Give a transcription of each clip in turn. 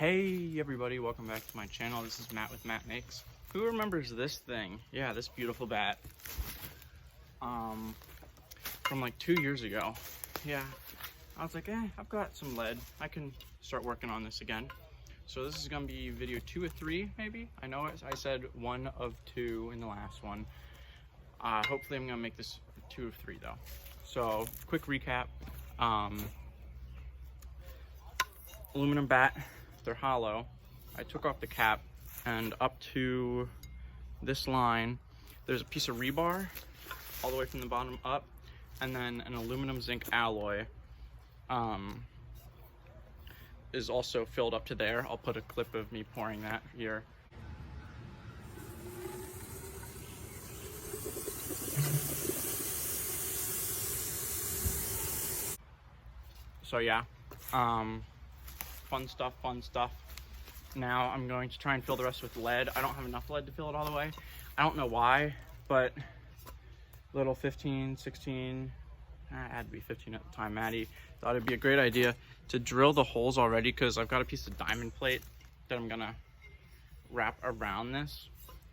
Hey everybody, welcome back to my channel. This is Matt with MattMakes. Who remembers this thing? Yeah, this beautiful bat. From like 2 years ago. Yeah, I was like, I've got some lead. I can start working on this again. So this is gonna be video 2 or 3, maybe. I know I said 1 of 2 in the last one. Hopefully I'm gonna make this 2 of 3 though. So quick recap. Aluminum bat. They're hollow. I took off the cap, and up to this line there's a piece of rebar all the way from the bottom up, and then an aluminum zinc alloy is also filled up to there. I'll put a clip of me pouring that here. So yeah, fun stuff. Now I'm going to try and fill the rest with lead. I don't have enough lead to fill it all the way. I don't know why, but little 15, 16, I had to be 15 at the time, Maddie thought it'd be a great idea to drill the holes already, because I've got a piece of diamond plate that I'm gonna wrap around this.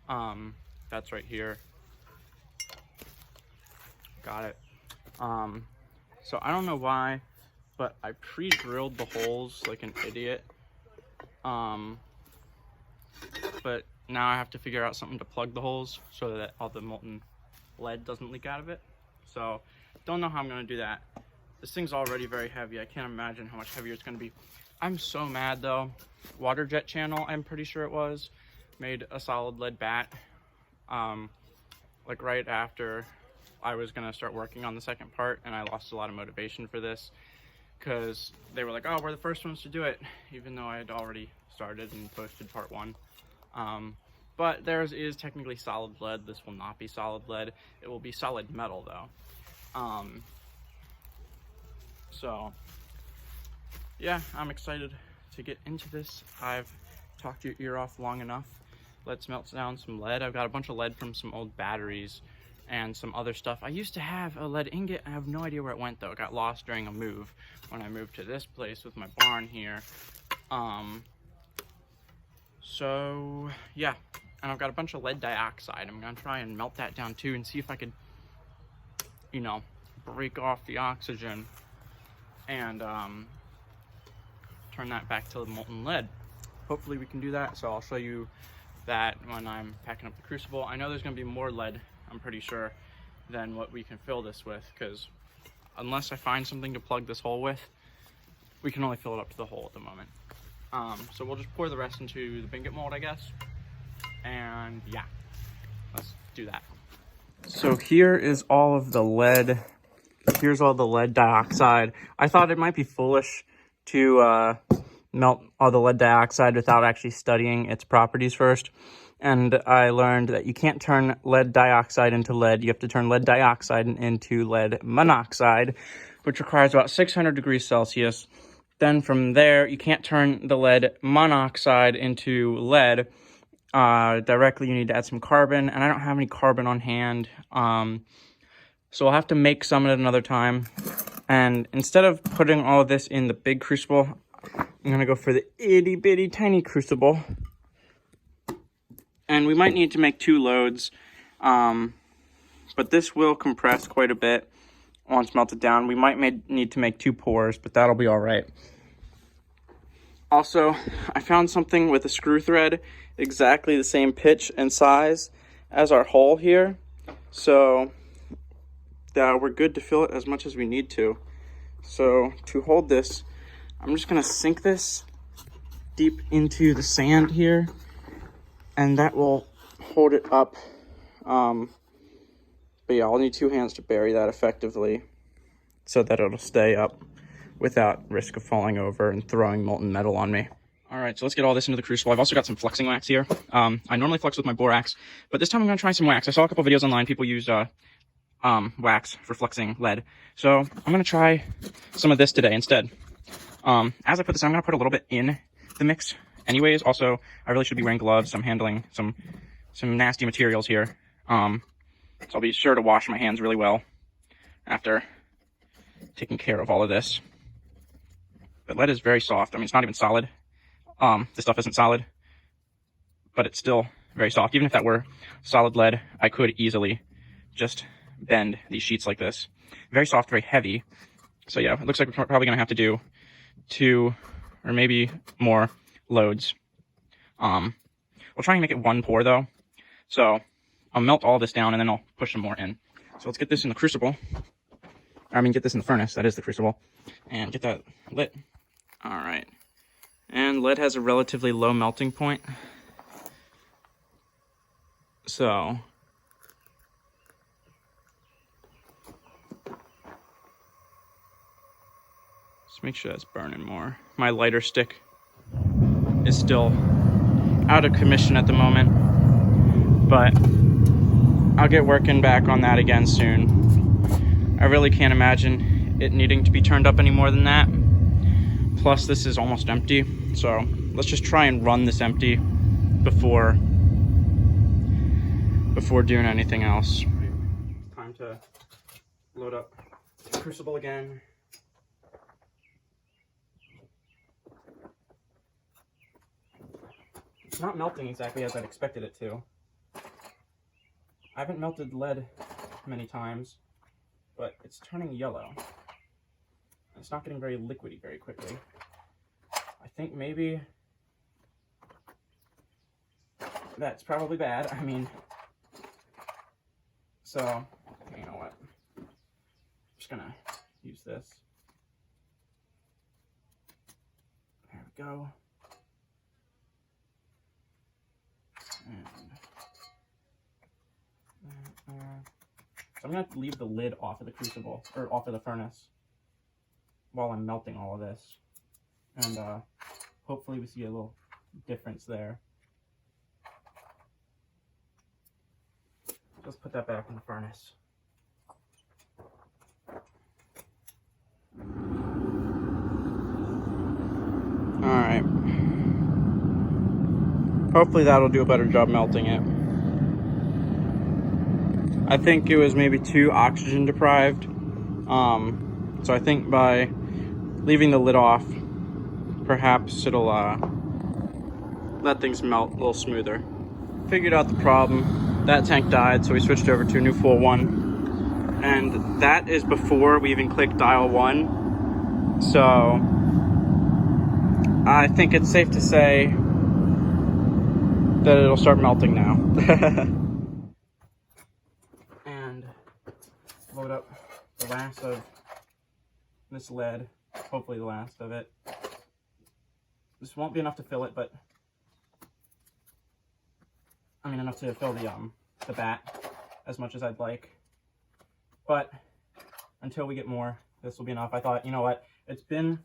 That's right here. Got it. So I don't know why, but I pre-drilled the holes like an idiot. But now I have to figure out something to plug the holes so that all the molten lead doesn't leak out of it. So don't know how I'm gonna do that. This thing's already very heavy. I can't imagine how much heavier it's gonna be. I'm so mad though. Water Jet channel, I'm pretty sure it was, made a solid lead bat like right after I was gonna start working on the second part, and I lost a lot of motivation for this because they were like, oh, we're the first ones to do it, even though I had already started and posted part 1. But theirs is technically solid lead. This will not be solid lead. It will be solid metal though. So yeah, I'm excited to get into this. I've talked your ear off long enough. Let's melt down some lead. I've got a bunch of lead from some old batteries and some other stuff. I used to have a lead ingot. I have no idea where it went though. It got lost during a move when I moved to this place with my barn here. So yeah, and I've got a bunch of lead dioxide. I'm gonna try and melt that down too and see if I could, you know, break off the oxygen and turn that back to molten lead. Hopefully we can do that, so I'll show you that when I'm packing up the crucible. I know there's gonna be more lead, I'm pretty sure, than what we can fill this with, because unless I find something to plug this hole with, we can only fill it up to the hole at the moment. So we'll just pour the rest into the bingot mold, I guess, and yeah, let's do that. So here is all of the lead. Here's all the lead dioxide. I thought it might be foolish to melt all the lead dioxide without actually studying its properties first. And I learned that you can't turn lead dioxide into lead. You have to turn lead dioxide into lead monoxide, which requires about 600 degrees Celsius. Then from there, you can't turn the lead monoxide into lead directly. You need to add some carbon, and I don't have any carbon on hand. So I'll have to make some at another time. And instead of putting all of this in the big crucible, I'm gonna go for the itty bitty tiny crucible. And we might need to make 2 loads, but this will compress quite a bit once melted down. We might need to make 2 pours, but that'll be all right. Also, I found something with a screw thread exactly the same pitch and size as our hole here, so we're good to fill it as much as we need to. So to hold this, I'm just gonna sink this deep into the sand here, and that will hold it up. But yeah, I'll need 2 hands to bury that effectively so that it'll stay up without risk of falling over and throwing molten metal on me. All right, so let's get all this into the crucible. I've also got some flexing wax here. I normally flex with my borax, but this time I'm gonna try some wax. I saw a couple videos online, people used wax for flexing lead. So I'm gonna try some of this today instead. As I put this, I'm gonna put a little bit in the mix anyways. Also, I really should be wearing gloves. I'm handling some nasty materials here. So I'll be sure to wash my hands really well after taking care of all of this. But lead is very soft. I mean, it's not even solid. This stuff isn't solid, but it's still very soft. Even if that were solid lead, I could easily just bend these sheets like this. Very soft, very heavy. So yeah, it looks like we're probably gonna have to do 2 or maybe more loads. We'll try and make it 1 pour though. So I'll melt all this down and then I'll push some more in. So let's get this in the crucible. I mean, get this in the furnace. That is the crucible. And get that lit. All right. And lead has a relatively low melting point. So just make sure that's burning more. My lighter stick is still out of commission at the moment, but I'll get working back on that again soon. I really can't imagine it needing to be turned up any more than that. Plus this is almost empty, so let's just try and run this empty before doing anything else. Time to load up the crucible again. It's not melting exactly as I'd expected it to. I haven't melted lead many times, but it's turning yellow. It's not getting very liquidy very quickly. I think maybe that's probably bad. I mean, so, you know what? I'm just gonna use this. There we go. And so I'm gonna have to leave the lid off of the crucible, or off of the furnace, while I'm melting all of this. And hopefully we see a little difference there. Let's put that back in the furnace. Alright. Hopefully that'll do a better job melting it. I think it was maybe too oxygen deprived. So I think by leaving the lid off, perhaps it'll let things melt a little smoother. Figured out the problem. That tank died, so we switched over to a new full one. And that is before we even clicked dial 1. So I think it's safe to say that it'll start melting now. And load up the last of this lead, hopefully the last of it. This won't be enough to fill it, but I mean enough to fill the bat as much as I'd like. But until we get more, this will be enough. I thought, you know what, it's been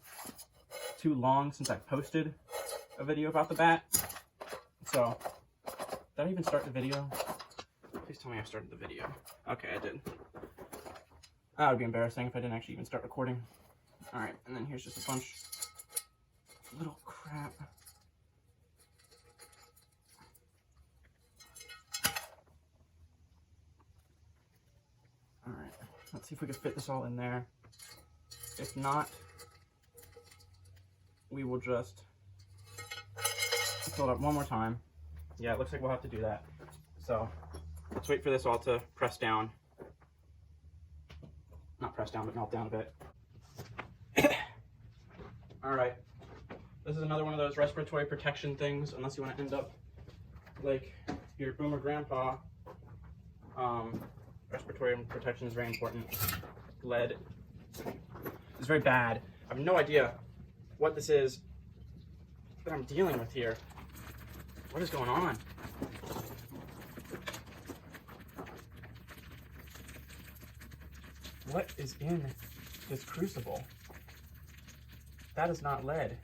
too long since I posted a video about the bat. So, did I even start the video? Please tell me I started the video. Okay, I did. That would be embarrassing if I didn't actually even start recording. Alright, and then here's just a bunch of little crap. Alright, let's see if we can fit this all in there. If not, we will just fill it up one more time. Yeah, it looks like we'll have to do that. So let's wait for this all to press down. Not press down, but melt down a bit. Alright, this is another one of those respiratory protection things, unless you want to end up like your boomer grandpa. Respiratory protection is very important. Lead is very bad. I have no idea what this is that I'm dealing with here. What is going on? What is in this crucible? That is not lead.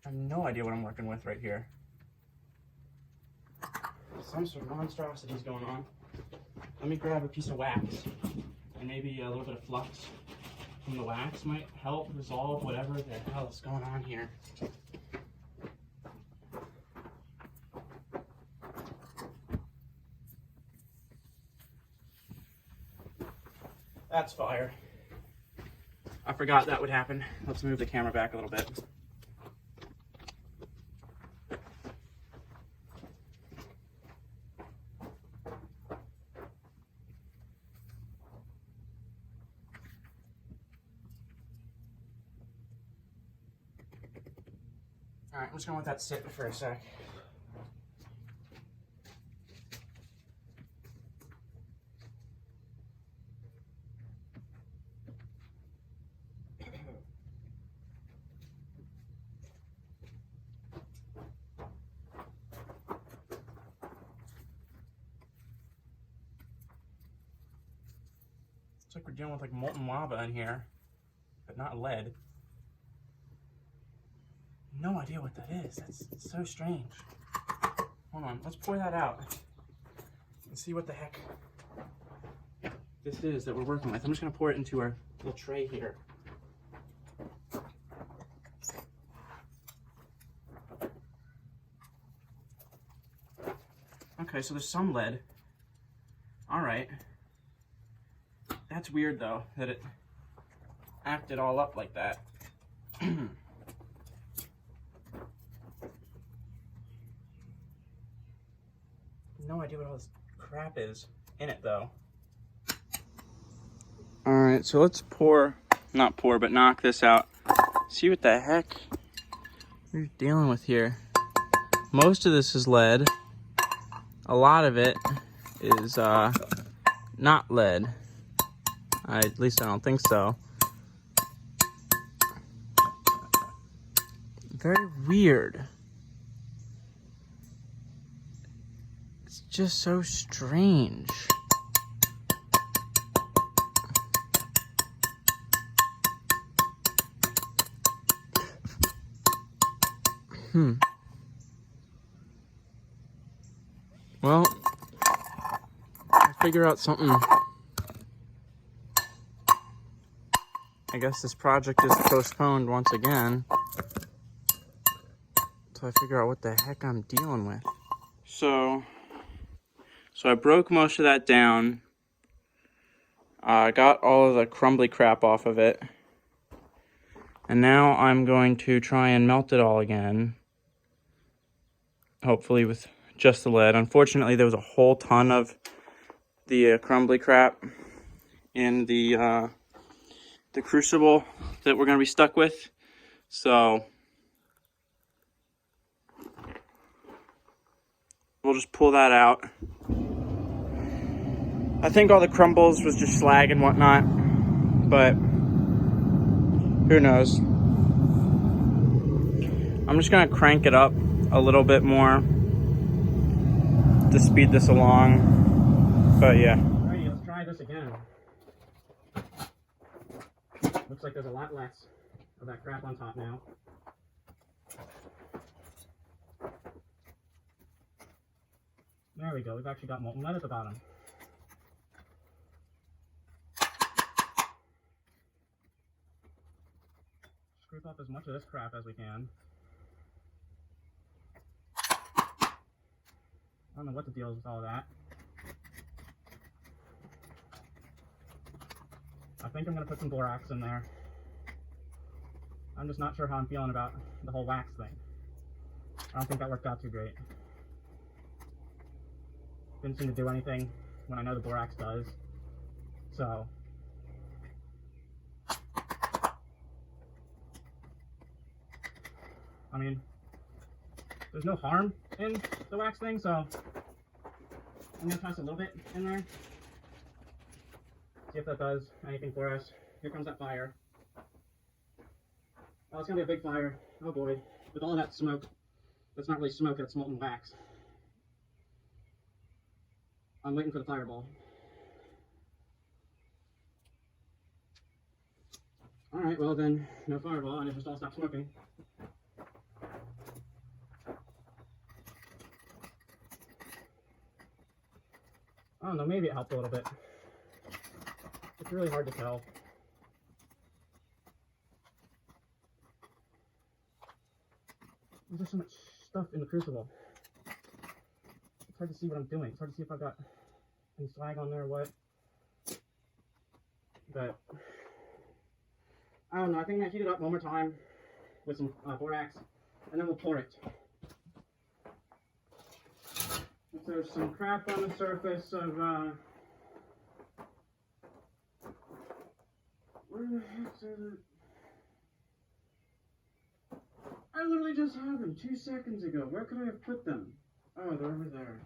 I have no idea what I'm working with right here. Some sort of monstrosity is going on. Let me grab a piece of wax, and maybe a little bit of flux from the wax might help resolve whatever the hell is going on here. That's fire. I forgot that would happen. Let's move the camera back a little bit. All right, I'm just gonna let that sit for a sec. It's like we're dealing with like molten lava in here, but not lead. No idea what that is. That's so strange. Hold on, let's pour that out and see what the heck this is that we're working with. I'm just gonna pour it into our little tray here. Okay, so there's some lead. All right. That's weird though, that it acted all up like that. No idea what all this crap is in it though. All right, so let's knock this out. See what the heck we're dealing with here. Most of this is lead. A lot of it is not lead. At least I don't think so. Very weird. It's just so strange. Well, I'll figure out something. I guess this project is postponed once again until I figure out what the heck I'm dealing with. So I broke most of that down. I got all of the crumbly crap off of it. And now I'm going to try and melt it all again. Hopefully with just the lead. Unfortunately, there was a whole ton of the crumbly crap in the crucible that we're going to be stuck with. So we'll just pull that out. I think all the crumbles was just slag and whatnot, but who knows. I'm just going to crank it up a little bit more to speed this along, but yeah. Alrighty, let's try this again. Looks like there's a lot less of that crap on top now. There we go, we've actually got molten lead at the bottom. Scrape off as much of this crap as we can. I don't know what the deal is with all that. I think I'm going to put some borax in there. I'm just not sure how I'm feeling about the whole wax thing. I don't think that worked out too great. Didn't seem to do anything when I know the borax does. So I mean, there's no harm in the wax thing, so I'm going to toss a little bit in there. See if that does anything for us. Here comes that fire. Oh, it's going to be a big fire. Oh boy. With all of that smoke. That's not really smoke, that's molten wax. I'm waiting for the fireball. Alright, well then, no fireball, and it just all stopped smoking. I don't know, maybe it helped a little bit. It's really hard to tell. There's just so much stuff in the crucible. It's hard to see what I'm doing. It's hard to see if I've got any slag on there or what. But I don't know, I think I'm gonna heat it up one more time with some borax, and then we'll pour it. If there's some crap on the surface of, where the heck is it? I literally just had them 2 seconds ago. Where could I have put them? Oh, they're over there.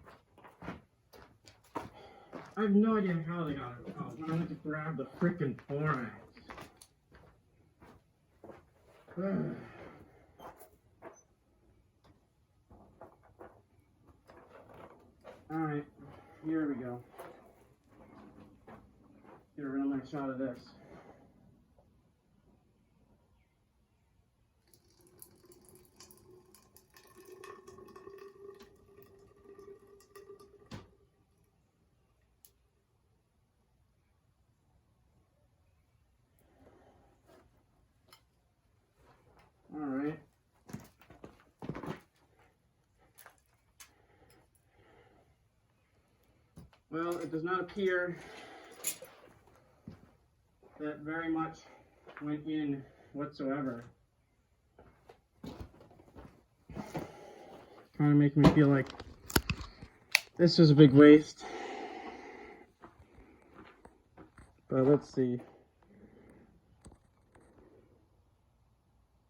I have no idea how they got it out. I had to grab the freaking borax. Alright, here we go. Get a real nice shot of this. Alright. Well, it does not appear that very much went in whatsoever. Kind of making me feel like this was a big waste. But let's see.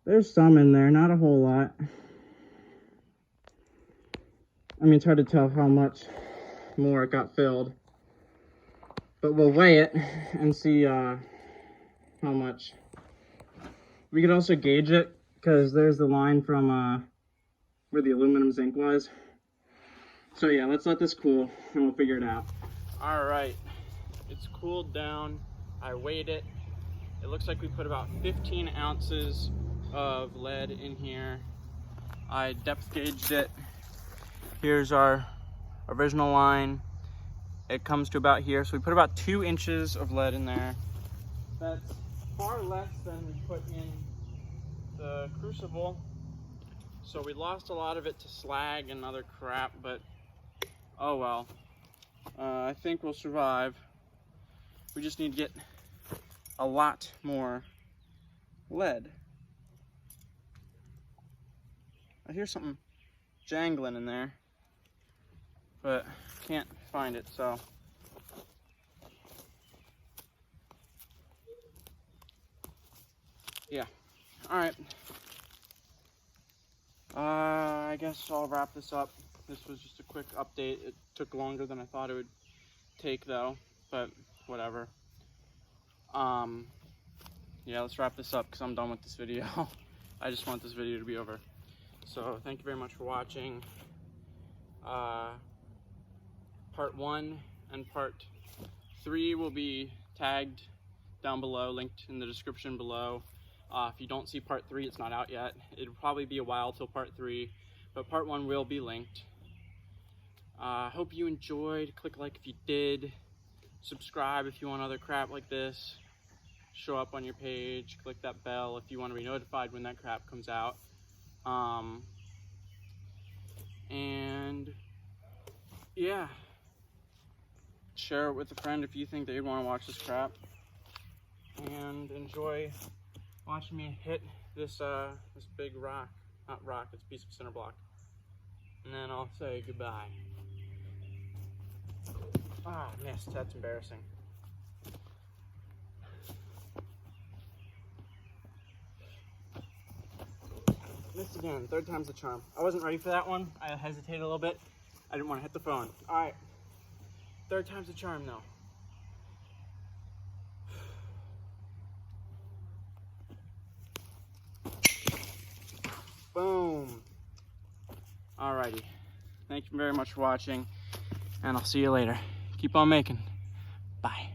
There's some in there, not a whole lot. I mean, it's hard to tell how much more it got filled. But we'll weigh it and see how much. We could also gauge it, because there's the line from where the aluminum zinc was. So yeah, let's let this cool and we'll figure it out. Alright, it's cooled down. I weighed it. It looks like we put about 15 ounces of lead in here. I depth gauged it. Here's our original line. It comes to about here, so we put about 2 inches of lead in there. That's far less than we put in the crucible, so we lost a lot of it to slag and other crap, but oh well. I think we'll survive. We just need to get a lot more lead. I hear something jangling in there, but can't find it, so. Yeah, all right. I guess I'll wrap this up. This was just a quick update. It took longer than I thought it would take though, but whatever. Yeah, let's wrap this up because I'm done with this video. I just want this video to be over. So thank you very much for watching. Part 1 and part 3 will be tagged down below, linked in the description below. If you don't see part 3, it's not out yet. It'll probably be a while till part 3, but part 1 will be linked. Hope you enjoyed. Click like if you did. Subscribe if you want other crap like this. Show up on your page. Click that bell if you want to be notified when that crap comes out. And yeah, share it with a friend if you think they'd want to watch this crap, and enjoy watching me hit this this big rock. Not rock, it's a piece of center block. And then I'll say goodbye. Ah, missed. That's embarrassing. Missed again. 3rd time's the charm. I wasn't ready for that one. I hesitated a little bit. I didn't want to hit the phone. All right. 3rd time's the charm, though. Boom. Alrighty. Thank you very much for watching, and I'll see you later. Keep on making. Bye.